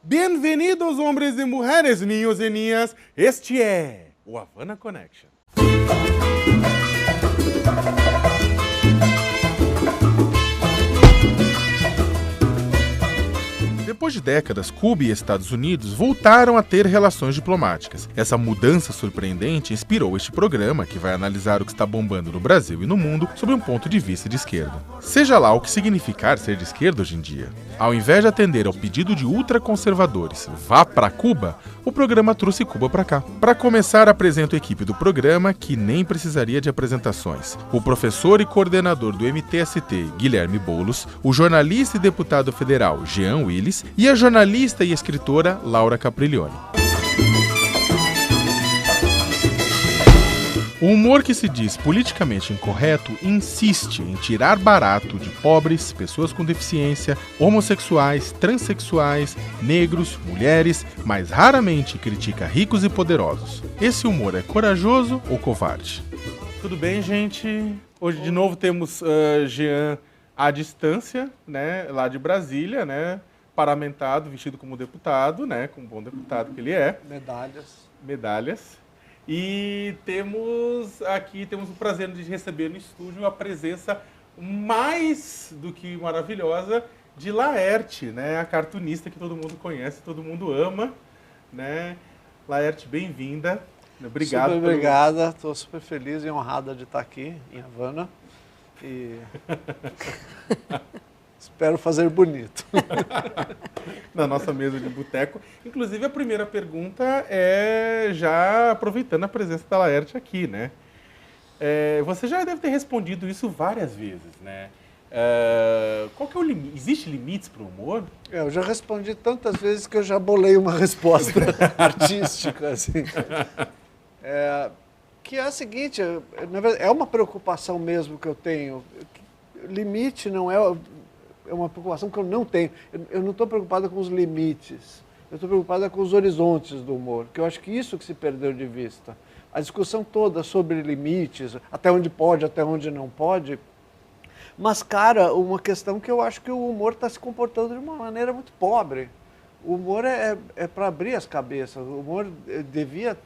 Bem-vindos, homens e mulheres, niños e niñas. Este é o Havana Connection. Depois de décadas, Cuba e Estados Unidos voltaram a ter relações diplomáticas. Essa mudança surpreendente inspirou este programa, que vai analisar o que está bombando no Brasil e no mundo sob um ponto de vista de esquerda. Seja lá o que significar ser de esquerda hoje em dia. Ao invés de atender ao pedido de ultraconservadores, vá pra Cuba, o programa trouxe Cuba pra cá. Para começar, apresento a equipe do programa, que nem precisaria de apresentações. O professor e coordenador do MTST, Guilherme Boulos, o jornalista e deputado federal, Jean Willis, e a jornalista e escritora Laura Capriglione. O humor que se diz politicamente incorreto insiste em tirar barato de pobres, pessoas com deficiência, homossexuais, transexuais, negros, mulheres, mas raramente critica ricos e poderosos. Esse humor é corajoso ou covarde? Tudo bem, gente? Hoje de novo temos Jean à distância, né, lá de Brasília, né? Paramentado, vestido como deputado, né? Como bom deputado que ele é. Medalhas. E temos o prazer de receber no estúdio a presença mais do que maravilhosa de Laerte, né? A cartunista que todo mundo conhece, todo mundo ama, né? Laerte, bem-vinda. Obrigado. Super obrigada, estou super feliz e honrada de estar aqui em Havana. E espero fazer bonito. Na nossa mesa de boteco. Inclusive, a primeira pergunta é já aproveitando a presença da Laerte aqui, né? Você já deve ter respondido isso várias vezes, né? Qual que é o limite? Existe limites para o humor? Eu já respondi tantas vezes que eu já bolei uma resposta artística, assim. Que é a seguinte, na verdade, é uma preocupação mesmo que eu tenho. Limite não é uma preocupação que eu não tenho. Eu não estou preocupada com os limites. Eu estou preocupada com os horizontes do humor, que eu acho que isso que se perdeu de vista. A discussão toda sobre limites, até onde pode, até onde não pode, mascara uma questão que eu acho que o humor está se comportando de uma maneira muito pobre. O humor é para abrir as cabeças. O humor devia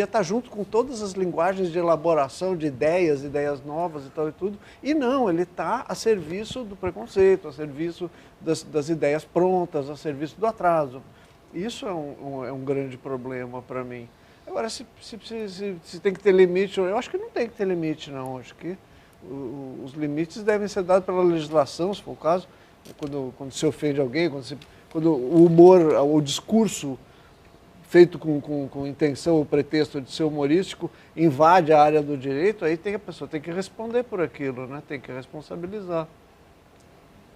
estar junto com todas as linguagens de elaboração de ideias novas e tal e tudo. E não, ele está a serviço do preconceito, a serviço das ideias prontas, a serviço do atraso. Isso é um grande problema para mim. Agora, se tem que ter limite, eu acho que não tem que ter limite, não. Acho que os limites devem ser dados pela legislação, se for o caso, quando se ofende alguém, quando o humor, o discurso feito com intenção ou pretexto de ser humorístico, invade a área do direito, aí a pessoa tem que responder por aquilo, né? Tem que responsabilizar.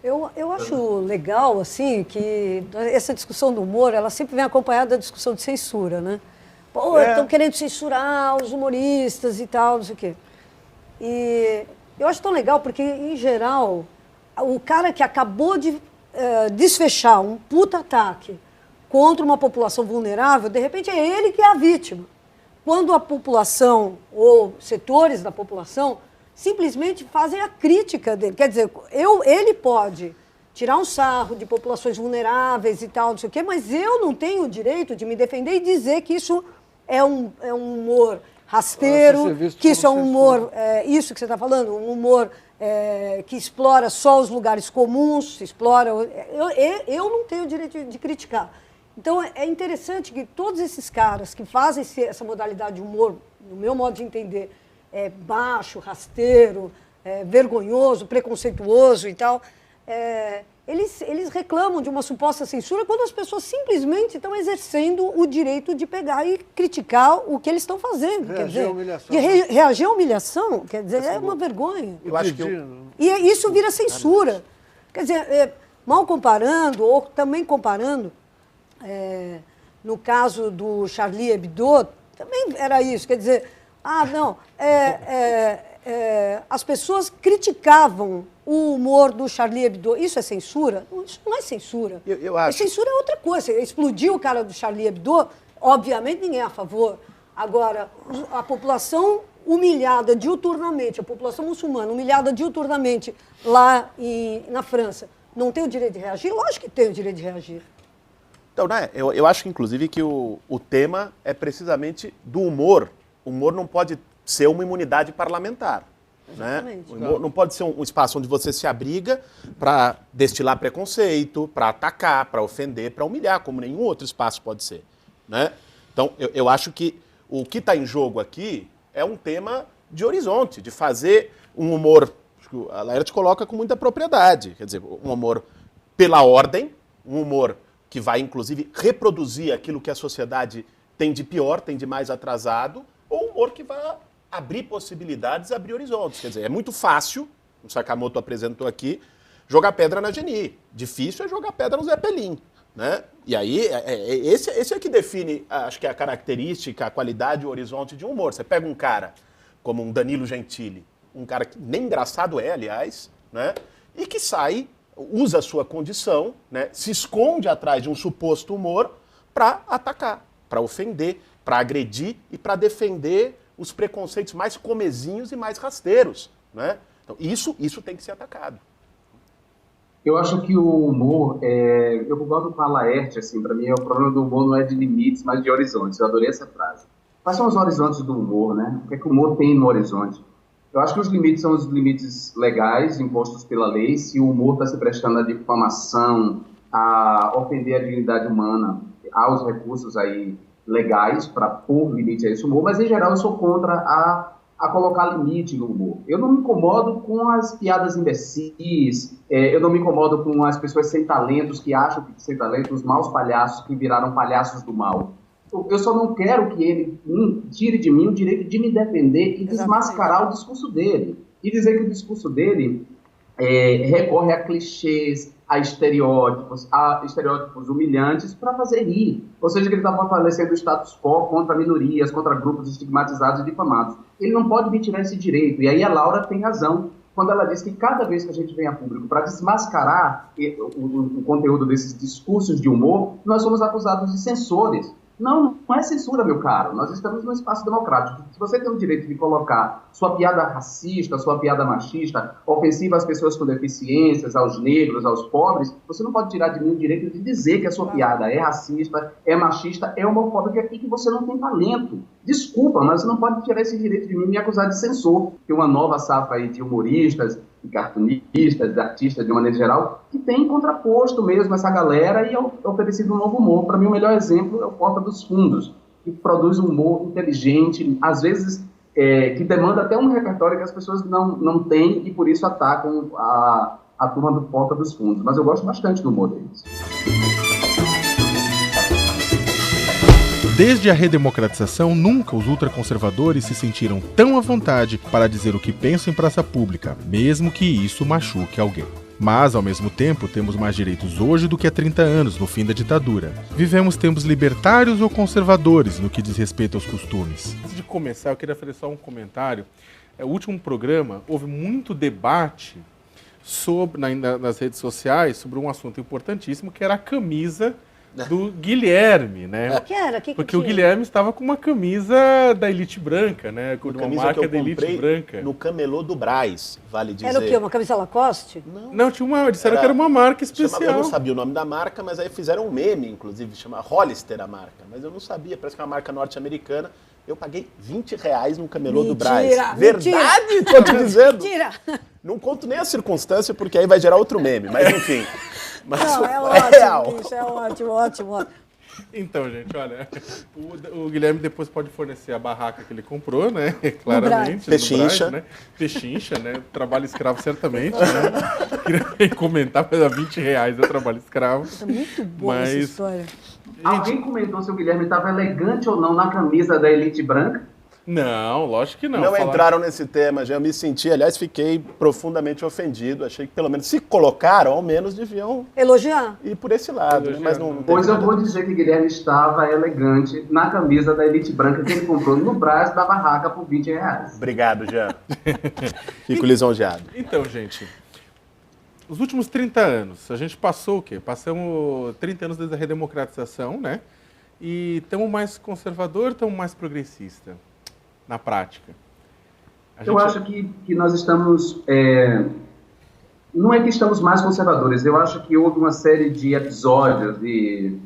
Eu acho legal, assim, que essa discussão do humor, ela sempre vem acompanhada da discussão de censura, né? Pô, estão querendo censurar os humoristas e tal, não sei o quê. E eu acho tão legal porque, em geral, o cara que acabou de desfechar um puta ataque contra uma população vulnerável, de repente é ele que é a vítima. Quando a população ou setores da população simplesmente fazem a crítica dele. Quer dizer, ele pode tirar um sarro de populações vulneráveis e tal, não sei o quê, mas eu não tenho o direito de me defender e dizer que isso é um humor rasteiro, que isso é um humor, isso que você está falando, um humor que explora só os lugares comuns, explora... Eu não tenho o direito de criticar. Então, é interessante que todos esses caras que fazem essa modalidade de humor, no meu modo de entender, baixo, rasteiro, vergonhoso, preconceituoso e tal, eles reclamam de uma suposta censura quando as pessoas simplesmente estão exercendo o direito de pegar e criticar o que eles estão fazendo. Reagir à humilhação. De reagir à humilhação, quer dizer, é uma vergonha. Eu acho que E isso vira censura. Quer dizer, mal comparando, ou também comparando, no caso do Charlie Hebdo, também era isso, quer dizer, as pessoas criticavam o humor do Charlie Hebdo. Isso é censura? Isso não é censura. Eu acho. Censura é outra coisa. Explodiu o cara do Charlie Hebdo, obviamente ninguém é a favor. Agora, a população humilhada diuturnamente, a população muçulmana humilhada diuturnamente lá na França, não tem o direito de reagir? Lógico que tem o direito de reagir. Então, né, eu acho, inclusive, que o tema é precisamente do humor. O humor não pode ser uma imunidade parlamentar. Né? O humor não pode ser um espaço onde você se abriga para destilar preconceito, para atacar, para ofender, para humilhar, como nenhum outro espaço pode ser. Né? Então, eu acho que o que está em jogo aqui é um tema de horizonte, de fazer um humor, a Laerte coloca com muita propriedade, quer dizer, um humor pela ordem, um humor que vai, inclusive, reproduzir aquilo que a sociedade tem de pior, tem de mais atrasado, ou um humor que vai abrir possibilidades, abrir horizontes. Quer dizer, é muito fácil, o Sakamoto apresentou aqui, jogar pedra na Geni. Difícil é jogar pedra no Zé Pelim. Né? E aí, esse é que define, acho que a característica, a qualidade, o horizonte de um humor. Você pega um cara como um Danilo Gentili, um cara que nem engraçado é, aliás, né? E que sai, usa a sua condição, né? Se esconde atrás de um suposto humor para atacar, para ofender, para agredir e para defender os preconceitos mais comezinhos e mais rasteiros. Né? Então, isso tem que ser atacado. Eu acho que o humor, eu concordo com a Laerte, assim, para mim o problema do humor não é de limites, mas de horizontes. Eu adorei essa frase. Quais são os horizontes do humor, né? O que é que o humor tem no horizonte? Eu acho que os limites são os limites legais impostos pela lei. Se o humor está se prestando à difamação, a ofender a dignidade humana, há os recursos aí legais para pôr limite a esse humor, mas em geral eu sou contra a colocar limite no humor. Eu não me incomodo com as piadas imbecis, eu não me incomodo com as pessoas sem talentos que acham que sem talento, os maus palhaços que viraram palhaços do mal. Eu só não quero que ele tire de mim o direito de me defender e desmascarar o discurso dele. E dizer que o discurso dele recorre a clichês, a estereótipos humilhantes para fazer rir. Ou seja, que ele está fortalecendo o status quo contra minorias, contra grupos estigmatizados e difamados. Ele não pode me tirar esse direito. E aí a Laura tem razão quando ela diz que cada vez que a gente vem a público para desmascarar o conteúdo desses discursos de humor, nós somos acusados de censores. Não é censura, meu caro. Nós estamos num espaço democrático. Se você tem o direito de colocar sua piada racista, sua piada machista, ofensiva às pessoas com deficiências, aos negros, aos pobres, você não pode tirar de mim o direito de dizer que a sua piada é racista, é machista, é homofóbica e que você não tem talento. Desculpa, mas você não pode tirar esse direito de mim e me acusar de censor. Tem uma nova safra aí de humoristas, de cartunistas, de artistas de maneira geral, que tem contraposto mesmo essa galera e oferecido um novo humor. Para mim, o melhor exemplo é o Porta dos Fundos, que produz um humor inteligente, às vezes que demanda até um repertório que as pessoas não têm e por isso atacam a turma do Porta dos Fundos. Mas eu gosto bastante do humor deles. Desde a redemocratização, nunca os ultraconservadores se sentiram tão à vontade para dizer o que pensam em praça pública, mesmo que isso machuque alguém. Mas, ao mesmo tempo, temos mais direitos hoje do que há 30 anos, no fim da ditadura. Vivemos tempos libertários ou conservadores no que diz respeito aos costumes. Antes de começar, eu queria fazer só um comentário. O último programa, houve muito debate nas redes sociais sobre um assunto importantíssimo, que era a camisa do Guilherme, né? Porque o Guilherme estava com uma camisa da Elite Branca, né? Com uma marca da Elite Branca. No camelô do Brás, vale dizer. Era o quê? Uma camisa Lacoste? Não, disseram que era uma marca especial. Eu não sabia o nome da marca, mas aí fizeram um meme, inclusive, chama Hollister a marca. Mas eu não sabia, parece que é uma marca norte-americana. Eu paguei R$20 no camelô do Brás. Verdade, tô te dizendo. Mentira! Não conto nem a circunstância, porque aí vai gerar outro meme, mas enfim. Mas não, é ótimo, isso é ótimo. Então, gente, olha, o Guilherme depois pode fornecer a barraca que ele comprou, né? Claramente. Pechincha. Né? Pechincha, né? Trabalho escravo, certamente. Né? Queria comentar, mas R$20 é trabalho escravo. É muito boa essa história. Alguém comentou se o Guilherme estava elegante ou não na camisa da Elite Branca? Não, lógico que não. Não entraram nesse tema, já me senti, aliás, fiquei profundamente ofendido. Achei que pelo menos, se colocaram, ao menos deviam elogiar. Ir por esse lado. Né? Mas não pois eu vou dizer que Guilherme estava elegante na camisa da Elite Branca que ele comprou no Brás da barraca por R$20. Obrigado, Jean. Fico lisonjeado. Então, gente, os últimos 30 anos, a gente passou o quê? Passamos 30 anos desde a redemocratização, né? E estamos mais conservador, estamos mais progressista, na prática. Eu acho que nós estamos... Não é que estamos mais conservadores, eu acho que houve uma série de episódios, de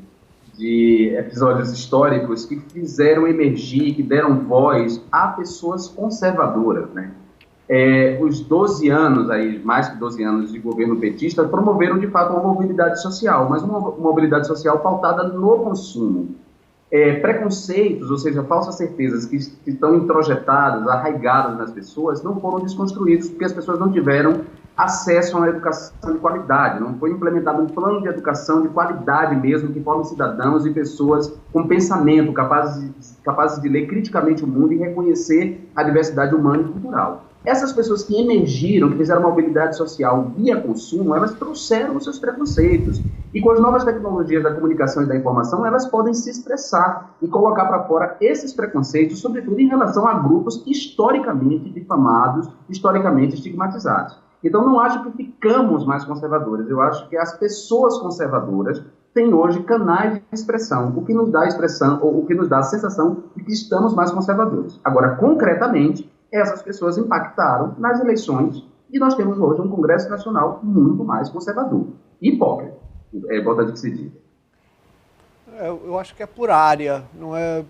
de episódios históricos que fizeram emergir, que deram voz a pessoas conservadoras, né? Os 12 anos, aí, mais que 12 anos de governo petista, promoveram, de fato, uma mobilidade social, mas uma mobilidade social pautada no consumo. Preconceitos, ou seja, falsas certezas que estão introjetadas, arraigadas nas pessoas, não foram desconstruídos porque as pessoas não tiveram acesso a uma educação de qualidade, não foi implementado um plano de educação de qualidade mesmo, que forme cidadãos e pessoas com pensamento, capazes de ler criticamente o mundo e reconhecer a diversidade humana e cultural. Essas pessoas que emergiram, que fizeram mobilidade social via consumo, elas trouxeram os seus preconceitos. E com as novas tecnologias da comunicação e da informação, elas podem se expressar e colocar para fora esses preconceitos, sobretudo em relação a grupos historicamente difamados, historicamente estigmatizados. Então, não acho que ficamos mais conservadores. Eu acho que as pessoas conservadoras têm hoje canais de expressão, o que nos dá a sensação de que estamos mais conservadores. Agora, concretamente, essas pessoas impactaram nas eleições e nós temos hoje um Congresso Nacional muito mais conservador. Hipócrita, é importante que se diga. Eu acho que é por área, não é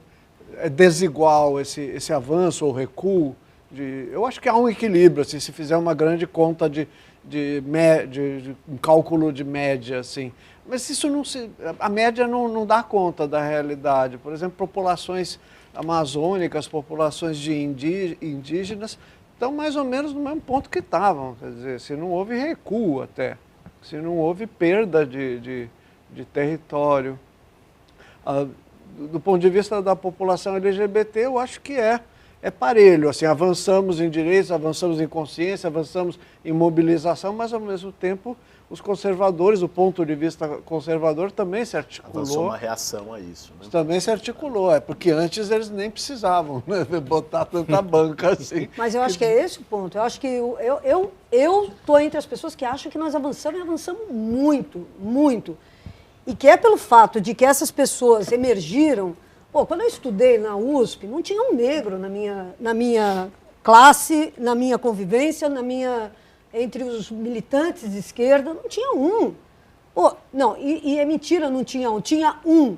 desigual esse avanço ou recuo. Eu acho que há um equilíbrio, assim, se fizer uma grande conta de um cálculo de média, assim. Mas isso a média não dá conta da realidade. Por exemplo, populações amazônicas, populações de indígenas, estão mais ou menos no mesmo ponto que estavam. Quer dizer, se não houve recuo até, se não houve perda de território. Do ponto de vista da população LGBT, eu acho que é parelho, assim, avançamos em direitos, avançamos em consciência, avançamos em mobilização, mas ao mesmo tempo os conservadores, do ponto de vista conservador, também se articulou. Avançou uma reação a isso, né? Também se articulou, porque antes eles nem precisavam, né, botar tanta banca assim. Mas eu acho que é esse o ponto. Eu acho que eu estou entre as pessoas que acham que nós avançamos e avançamos muito, muito. E que é pelo fato de que essas pessoas emergiram. Pô, quando eu estudei na USP, não tinha um negro na minha classe, na minha convivência, entre os militantes de esquerda, não tinha um. Pô, não, e é mentira, não tinha um, tinha um.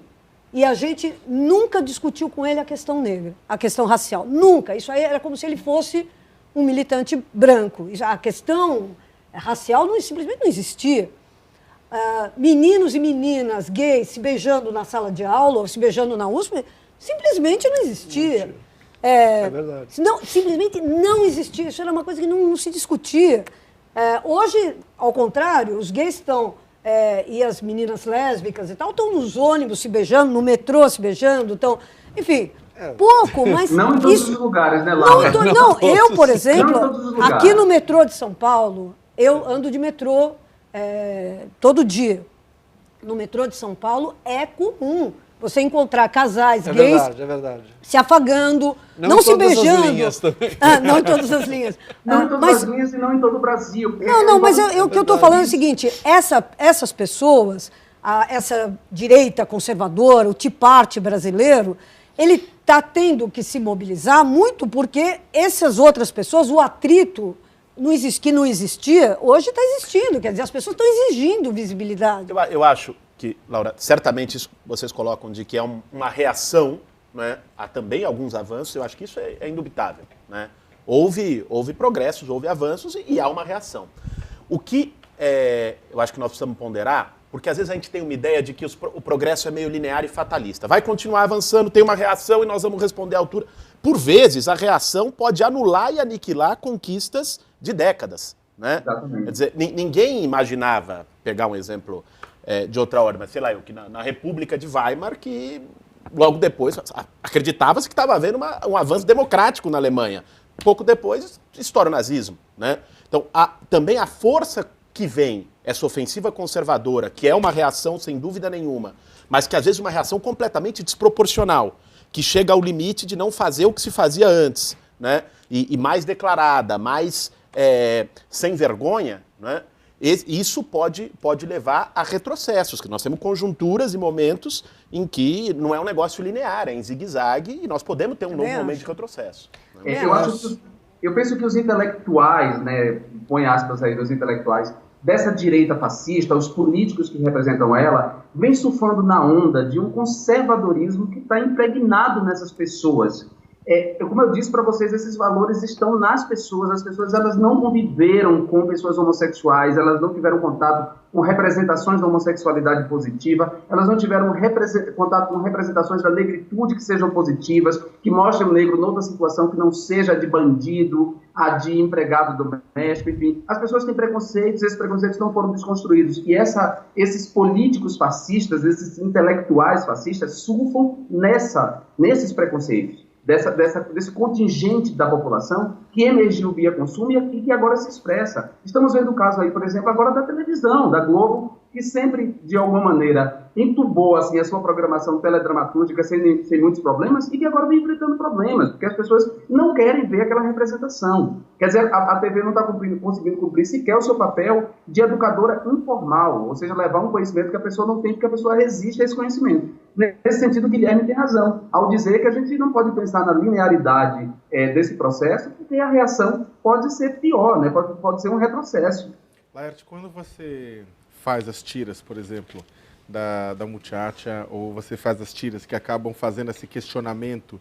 E a gente nunca discutiu com ele a questão negra, a questão racial. Nunca. Isso aí era como se ele fosse um militante branco. A questão racial simplesmente não existia. Meninos e meninas gays se beijando na sala de aula ou se beijando na USP, simplesmente não existia. É verdade. Simplesmente não existia. Isso era uma coisa que não se discutia. Hoje, ao contrário, os gays estão, e as meninas lésbicas e tal, estão nos ônibus se beijando, no metrô se beijando, estão, enfim, pouco, mas... Não em todos os lugares, né, Laura? Não, eu, por exemplo, aqui no metrô de São Paulo, eu ando de metrô todo dia. No metrô de São Paulo é comum você encontrar casais gays se afagando, não se beijando. Não em todas as linhas. Não em todas as linhas e não em todo o Brasil. Mas o que eu estou falando é o seguinte, essas pessoas, essa direita conservadora, o Tea Party brasileiro, ele está tendo que se mobilizar muito porque essas outras pessoas, o atrito que não existia, hoje está existindo. Quer dizer, as pessoas estão exigindo visibilidade. Eu acho que, Laura, certamente isso vocês colocam de que é uma reação, né, a também alguns avanços. Eu acho que isso é indubitável, né? Houve progressos, houve avanços e há uma reação. O que eu acho que nós precisamos ponderar, porque às vezes a gente tem uma ideia de que o progresso é meio linear e fatalista. Vai continuar avançando, tem uma reação e nós vamos responder à altura. Por vezes, a reação pode anular e aniquilar conquistas de décadas, né? Exatamente. Quer dizer, ninguém imaginava, pegar um exemplo de outra ordem, mas sei lá, que na República de Weimar, que logo depois acreditava-se que estava havendo um avanço democrático na Alemanha. Pouco depois, estoura o nazismo, né? Então, também a força que vem, essa ofensiva conservadora, que é uma reação sem dúvida nenhuma, mas que às vezes é uma reação completamente desproporcional, que chega ao limite de não fazer o que se fazia antes, né? E mais declarada, mais sem vergonha, né? Isso pode levar a retrocessos, que nós temos conjunturas e momentos em que não é um negócio linear, é em zigue-zague, e nós podemos ter um novo momento de retrocesso. Eu penso que os intelectuais, né, põe aspas aí dos intelectuais, dessa direita fascista, os políticos que representam ela, vem surfando na onda de um conservadorismo que está impregnado nessas pessoas. Como eu disse para vocês, esses valores estão nas pessoas. As pessoas elas não conviveram com pessoas homossexuais, elas não tiveram contato com representações da homossexualidade positiva, elas não tiveram contato com representações da negritude que sejam positivas, que mostrem o negro noutra situação que não seja de bandido, a de empregado doméstico, enfim. As pessoas têm preconceitos, esses preconceitos não foram desconstruídos. E esses políticos fascistas, esses intelectuais fascistas, surfam nesses preconceitos. Desse contingente da população que emergiu via consumo e que agora se expressa. Estamos vendo o caso aí, por exemplo, agora da televisão, da Globo, que sempre, de alguma maneira, entubou assim, a sua programação teledramatúrgica sem muitos problemas e que agora vem enfrentando problemas, porque as pessoas não querem ver aquela representação. Quer dizer, a TV não está conseguindo cumprir sequer o seu papel de educadora informal, ou seja, levar um conhecimento que a pessoa não tem, porque a pessoa resiste a esse conhecimento. Nesse sentido, o Guilherme tem razão, ao dizer que a gente não pode pensar na linearidade desse processo, porque a reação pode ser pior, né? Pode ser um retrocesso. Laerte, quando você faz as tiras, por exemplo, da Muchacha, ou você faz as tiras que acabam fazendo esse questionamento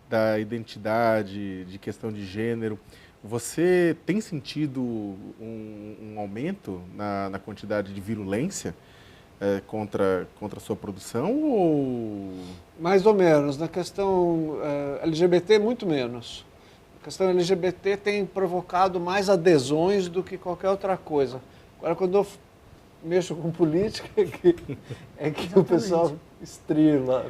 da identidade, de questão de gênero, você tem sentido um aumento na quantidade de virulência contra a sua produção? Ou... Mais ou menos. Na questão LGBT, muito menos. A questão LGBT tem provocado mais adesões do que qualquer outra coisa. Agora, quando eu mexo com política, é que o pessoal estrila.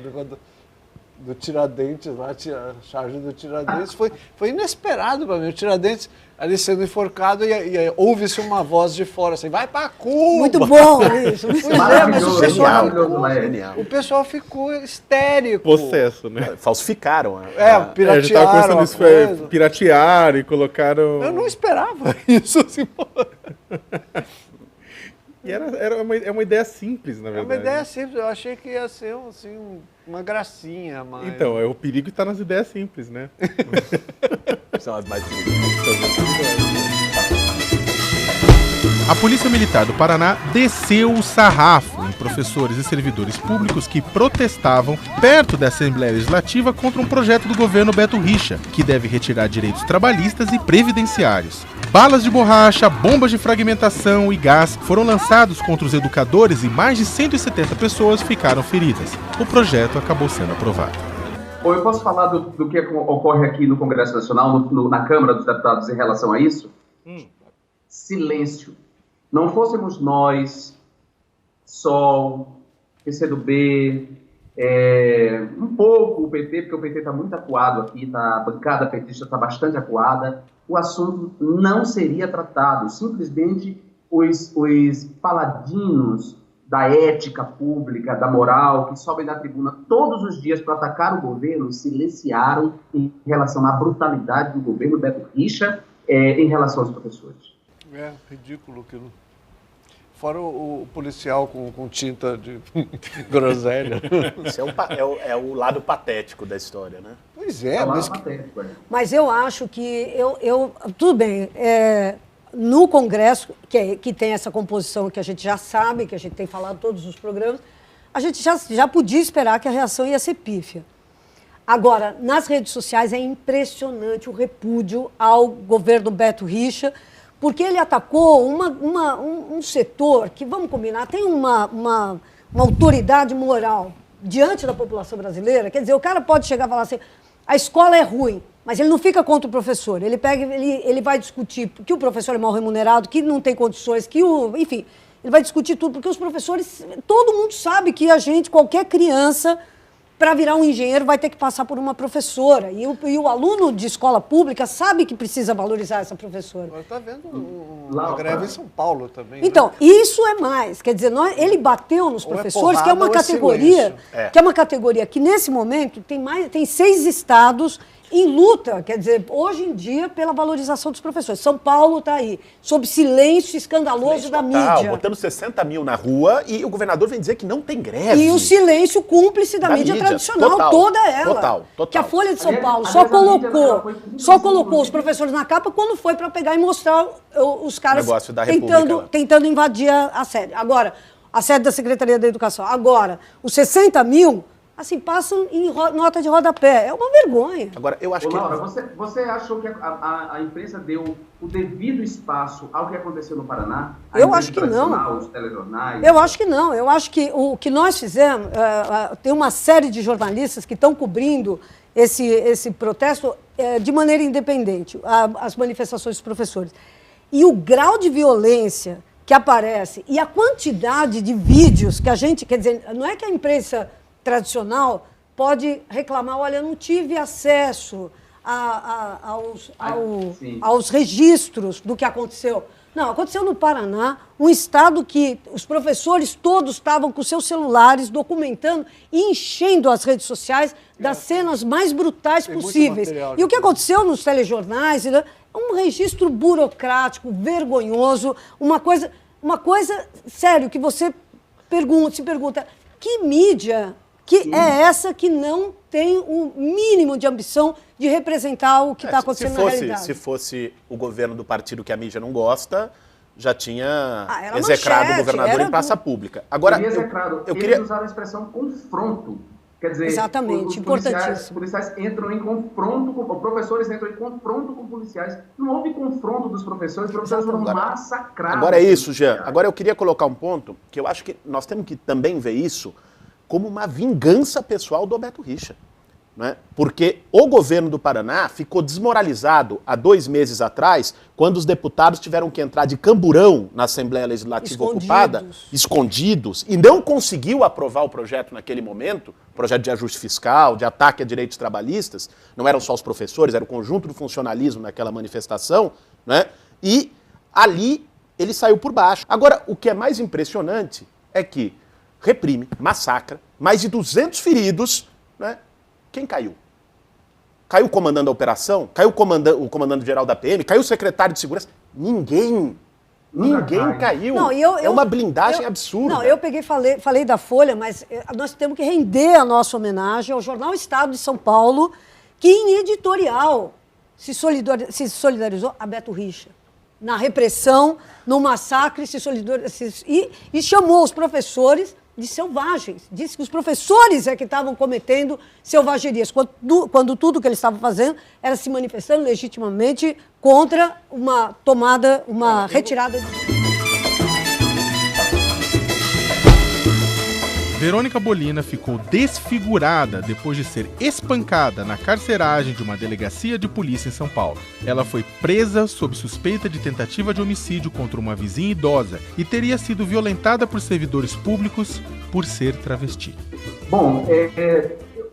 Do Tiradentes, lá, a charge do Tiradentes, foi inesperado para mim. O Tiradentes ali sendo enforcado e ouve-se uma voz de fora, assim, vai pra Cuba! Muito bom isso. Mas o pessoal ficou histérico. Possesso, né? Falsificaram. Piratearam. A gente tava conversando isso, piratearam e colocaram... Eu não esperava isso, assim, E é uma ideia simples, na verdade. É uma ideia simples, eu achei que ia ser uma gracinha, mas... Então, o perigo está nas ideias simples, né? São as mais A Polícia Militar do Paraná desceu o sarrafo em professores e servidores públicos que protestavam perto da Assembleia Legislativa contra um projeto do governo Beto Richa, que deve retirar direitos trabalhistas e previdenciários. Balas de borracha, bombas de fragmentação e gás foram lançados contra os educadores e mais de 170 pessoas ficaram feridas. O projeto acabou sendo aprovado. Bom, eu posso falar do que ocorre aqui no Congresso Nacional, na Câmara dos Deputados em relação a isso? Silêncio. Não fôssemos nós, SOL, PCdoB, um pouco o PT, porque o PT está muito acuado aqui, a bancada petista está bastante acuada, o assunto não seria tratado. Simplesmente os paladinos da ética pública, da moral, que sobem da tribuna todos os dias para atacar o governo, silenciaram em relação à brutalidade do governo Beto Richa em relação aos professores. É ridículo aquilo. Fora o policial com tinta de groselha. Isso é o lado patético da história, né? Pois é, mas eu acho que tudo bem, no Congresso, que tem essa composição que a gente já sabe, que a gente tem falado em todos os programas, a gente já podia esperar que a reação ia ser pífia. Agora, nas redes sociais é impressionante o repúdio ao governo Beto Richa, porque ele atacou um setor que, vamos combinar, tem uma autoridade moral diante da população brasileira. Quer dizer, o cara pode chegar e falar assim, a escola é ruim, mas ele não fica contra o professor. Ele vai discutir que o professor é mal remunerado, que não tem condições, enfim, ele vai discutir tudo, porque os professores, todo mundo sabe que qualquer criança, para virar um engenheiro, vai ter que passar por uma professora. E o aluno de escola pública sabe que precisa valorizar essa professora. Agora está vendo uma greve em São Paulo também. Então, né? Isso é mais. Quer dizer, ele bateu nos professores, que é uma categoria, que nesse momento tem 6 estados em luta, quer dizer, hoje em dia, pela valorização dos professores. São Paulo está aí, sob silêncio escandaloso da mídia. Botando 60 mil na rua e o governador vem dizer que não tem greve. E o silêncio cúmplice da mídia tradicional, total, toda ela. Total. Que a Folha de São Paulo só colocou os professores na capa quando foi para pegar e mostrar os caras tentando invadir a sede. Agora, a sede da Secretaria da Educação. Agora, os 60 mil... assim, passam em nota de rodapé. É uma vergonha. Agora, eu acho que... Laura, você achou que a imprensa deu o devido espaço ao que aconteceu no Paraná? Eu acho que não. Os telejornais? Eu acho que não. Eu acho que o que nós fizemos... tem uma série de jornalistas que estão cobrindo esse protesto de maneira independente, as manifestações dos professores. E o grau de violência que aparece e a quantidade de vídeos que a gente... Quer dizer, não é que a imprensa tradicional pode reclamar, olha, eu não tive acesso aos registros do que aconteceu. Não, aconteceu no Paraná, um estado que os professores todos estavam com seus celulares documentando e enchendo as redes sociais das cenas mais brutais possíveis. E o que aconteceu nos telejornais é um registro burocrático, vergonhoso, uma coisa sério, que você se pergunta, que mídia... que é essa que não tem o mínimo de ambição de representar o que está acontecendo na realidade. Se fosse o governo do partido que a mídia não gosta, já tinha execrado o governador em praça pública. Agora, eles usaram a expressão confronto. Quer dizer, exatamente, os policiais entram em confronto, os professores entram em confronto com policiais. Não houve confronto dos professores, os professores foram massacrados. Agora é isso, Jean. Agora eu queria colocar um ponto, que eu acho que nós temos que também ver isso como uma vingança pessoal do Beto Richa. Né? Porque o governo do Paraná ficou desmoralizado há 2 meses atrás, quando os deputados tiveram que entrar de camburão na Assembleia Legislativa ocupada, escondidos, e não conseguiu aprovar o projeto naquele momento, projeto de ajuste fiscal, de ataque a direitos trabalhistas, não eram só os professores, era o conjunto do funcionalismo naquela manifestação, né? E ali ele saiu por baixo. Agora, o que é mais impressionante é que reprime, massacra, mais de 200 feridos, né? Quem caiu? Caiu o comandante da operação? Caiu o comandante-geral da PM? Caiu o secretário de segurança? Ninguém caiu. Não, é uma blindagem absurda. Não, eu falei da Folha, mas nós temos que render a nossa homenagem ao Jornal Estado de São Paulo, que em editorial se solidarizou a Beto Richa. Na repressão, no massacre, e chamou os professores de selvagens. Disse que os professores é que estavam cometendo selvagerias, quando tudo que eles estavam fazendo era se manifestando legitimamente contra uma retirada de... Verônica Bolina ficou desfigurada depois de ser espancada na carceragem de uma delegacia de polícia em São Paulo. Ela foi presa sob suspeita de tentativa de homicídio contra uma vizinha idosa e teria sido violentada por servidores públicos por ser travesti. Bom,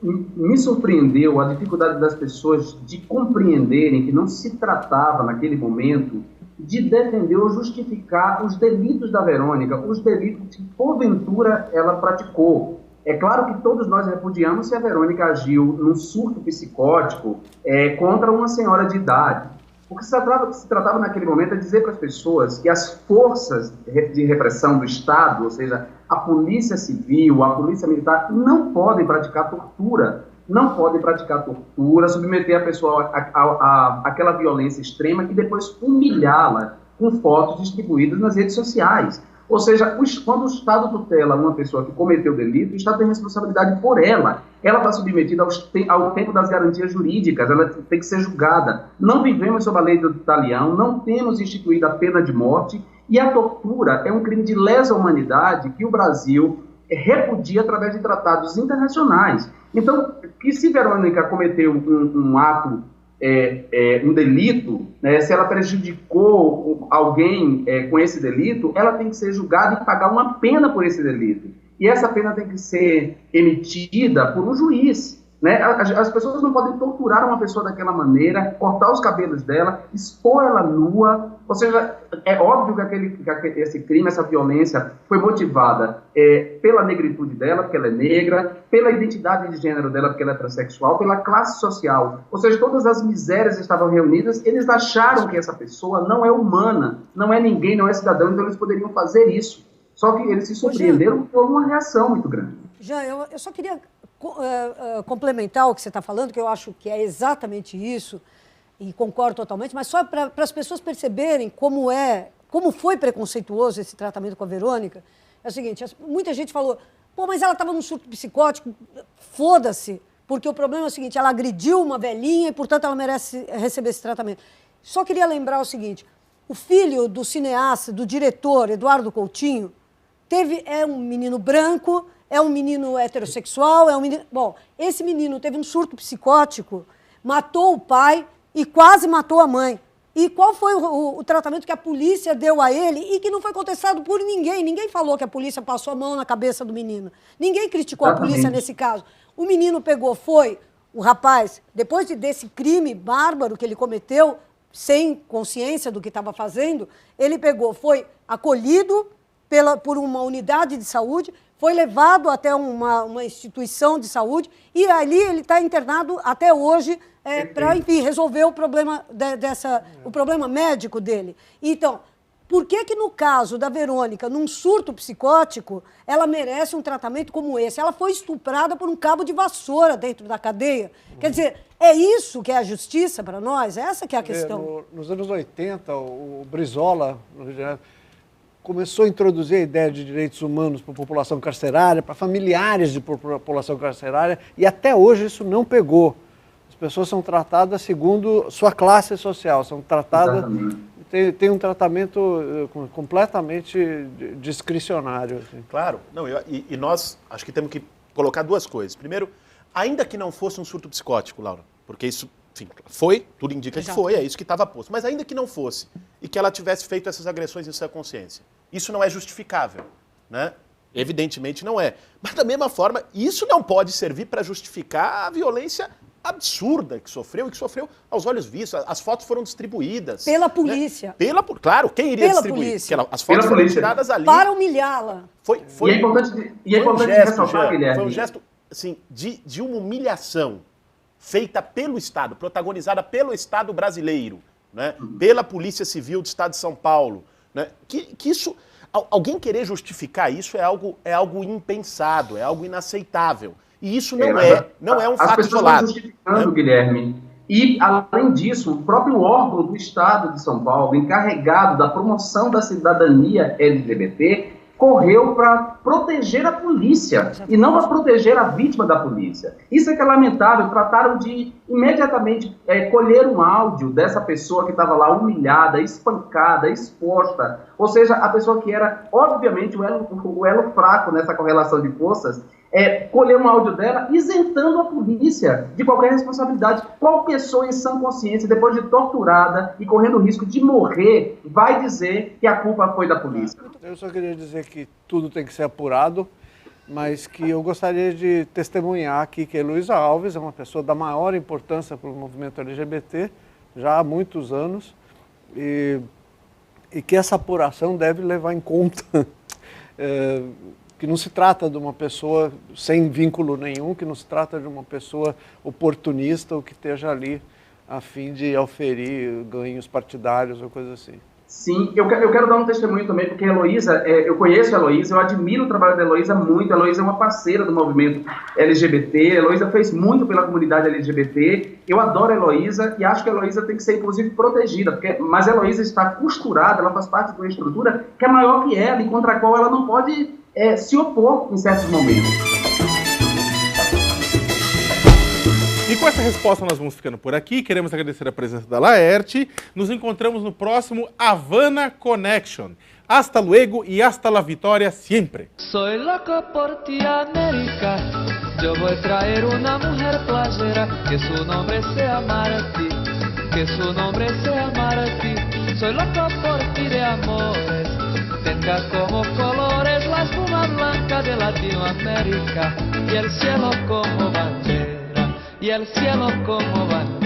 me surpreendeu a dificuldade das pessoas de compreenderem que não se tratava, naquele momento, de defender ou justificar os delitos da Verônica, os delitos que, porventura, ela praticou. É claro que todos nós repudiamos se a Verônica agiu num surto psicótico contra uma senhora de idade. O que se tratava naquele momento é dizer para as pessoas que as forças de repressão do Estado, ou seja, a polícia civil, a polícia militar, não podem praticar tortura. Não podem praticar tortura, submeter a pessoa àquela violência extrema e depois humilhá-la com fotos distribuídas nas redes sociais. Ou seja, quando o Estado tutela uma pessoa que cometeu delito, o Estado tem responsabilidade por ela. Ela está submetida ao tempo das garantias jurídicas, ela tem que ser julgada. Não vivemos sob a lei do talião, não temos instituído a pena de morte, e a tortura é um crime de lesa humanidade que o Brasil repudia através de tratados internacionais. Então, que se Verônica cometeu um ato, um delito, né, se ela prejudicou alguém com esse delito, ela tem que ser julgada e pagar uma pena por esse delito. E essa pena tem que ser emitida por um juiz. né? As pessoas não podem torturar uma pessoa daquela maneira, cortar os cabelos dela, expor ela nua. Ou seja, é óbvio que esse crime, essa violência foi motivada pela negritude dela, porque ela é negra, pela identidade de gênero dela, porque ela é transexual, pela classe social. Ou seja, todas as misérias estavam reunidas. Eles acharam que essa pessoa não é humana, não é ninguém, não é cidadão, então eles poderiam fazer isso. Só que eles se surpreenderam e houve uma reação muito grande. Jean, eu só queria complementar o que você está falando, que eu acho que é exatamente isso, e concordo totalmente, mas só para as pessoas perceberem como foi preconceituoso esse tratamento com a Verônica. É o seguinte, muita gente falou, pô, mas ela estava num surto psicótico, foda-se, porque o problema é o seguinte, ela agrediu uma velhinha e, portanto, ela merece receber esse tratamento. Só queria lembrar o seguinte, o filho do cineasta, do diretor, Eduardo Coutinho, é um menino branco, é um menino heterossexual, Bom, esse menino teve um surto psicótico, matou o pai e quase matou a mãe. E qual foi o tratamento que a polícia deu a ele e que não foi contestado por ninguém? Ninguém falou que a polícia passou a mão na cabeça do menino. Ninguém criticou a polícia nesse caso. O menino o rapaz, depois desse crime bárbaro que ele cometeu, sem consciência do que estava fazendo, ele foi acolhido por uma unidade de saúde, foi levado até uma instituição de saúde e ali ele está internado até hoje para, enfim, resolver o problema, o problema médico dele. Então, por que no caso da Verônica, num surto psicótico, ela merece um tratamento como esse? Ela foi estuprada por um cabo de vassoura dentro da cadeia. Quer dizer, é isso que é a justiça para nós? Essa que é a questão. Nos anos 80, o Brizola, no Rio de Janeiro, começou a introduzir a ideia de direitos humanos para a população carcerária, para familiares de população carcerária, e até hoje isso não pegou. As pessoas são tratadas segundo sua classe social, são tratadas... Tem um tratamento completamente discricionário. Assim. Claro. Não, e nós acho que temos que colocar duas coisas. Primeiro, ainda que não fosse um surto psicótico, Laura, porque isso, enfim, tudo indica que foi, é isso que estava posto. Mas ainda que não fosse, e que ela tivesse feito essas agressões em sua consciência, isso não é justificável, né? Evidentemente não é. Mas da mesma forma, isso não pode servir para justificar a violência absurda que sofreu aos olhos vistos. As fotos foram distribuídas. Pela polícia. Né? Claro, quem iria distribuir? Polícia. As fotos foram tiradas ali. Para humilhá-la. E é importante ressaltar, Guilherme. Foi um gesto assim, de uma humilhação feita pelo Estado, protagonizada pelo Estado brasileiro, né? Pela Polícia Civil do Estado de São Paulo. Né? Que isso, alguém querer justificar isso é algo impensado, é algo inaceitável. E isso não é um fato isolado. As pessoas estão justificando, Guilherme. E, além disso, o próprio órgão do Estado de São Paulo, encarregado da promoção da cidadania LGBT, correu para proteger a polícia e não para proteger a vítima da polícia. Isso é que é lamentável. Trataram de imediatamente colher um áudio dessa pessoa que estava lá humilhada, espancada, exposta. Ou seja, a pessoa que era, obviamente, o elo fraco nessa correlação de forças, colher um áudio dela isentando a polícia de qualquer responsabilidade. Qual pessoa em sã consciência, depois de torturada e correndo o risco de morrer, vai dizer que a culpa foi da polícia? Eu só queria dizer que tudo tem que ser apurado, mas que eu gostaria de testemunhar aqui que a Heloísa Alves é uma pessoa da maior importância para o movimento LGBT, já há muitos anos, e que essa apuração deve levar em conta que não se trata de uma pessoa sem vínculo nenhum, que não se trata de uma pessoa oportunista ou que esteja ali a fim de auferir ganhos partidários ou coisa assim. Sim, eu quero dar um testemunho também, porque a Heloísa, eu conheço a Heloísa, eu admiro o trabalho da Heloísa muito. A Heloísa é uma parceira do movimento LGBT, a Heloísa fez muito pela comunidade LGBT, eu adoro a Heloísa e acho que a Heloísa tem que ser, inclusive, protegida, mas a Heloísa está costurada, ela faz parte de uma estrutura que é maior que ela e contra a qual ela não pode se opor em certos momentos. E com essa resposta nós vamos ficando por aqui. Queremos agradecer a presença da Laerte. Nos encontramos no próximo Havana Connection. Hasta luego y hasta la victoria siempre. Soy loco por ti, América. Yo voy a traer una mujer playera, que su nombre sea Martí, que su nombre sea Martí. Soy loco por ti de amores. Tenga como colores la espuma blanca de Latinoamérica y el cielo como bandera. y el cielo como van.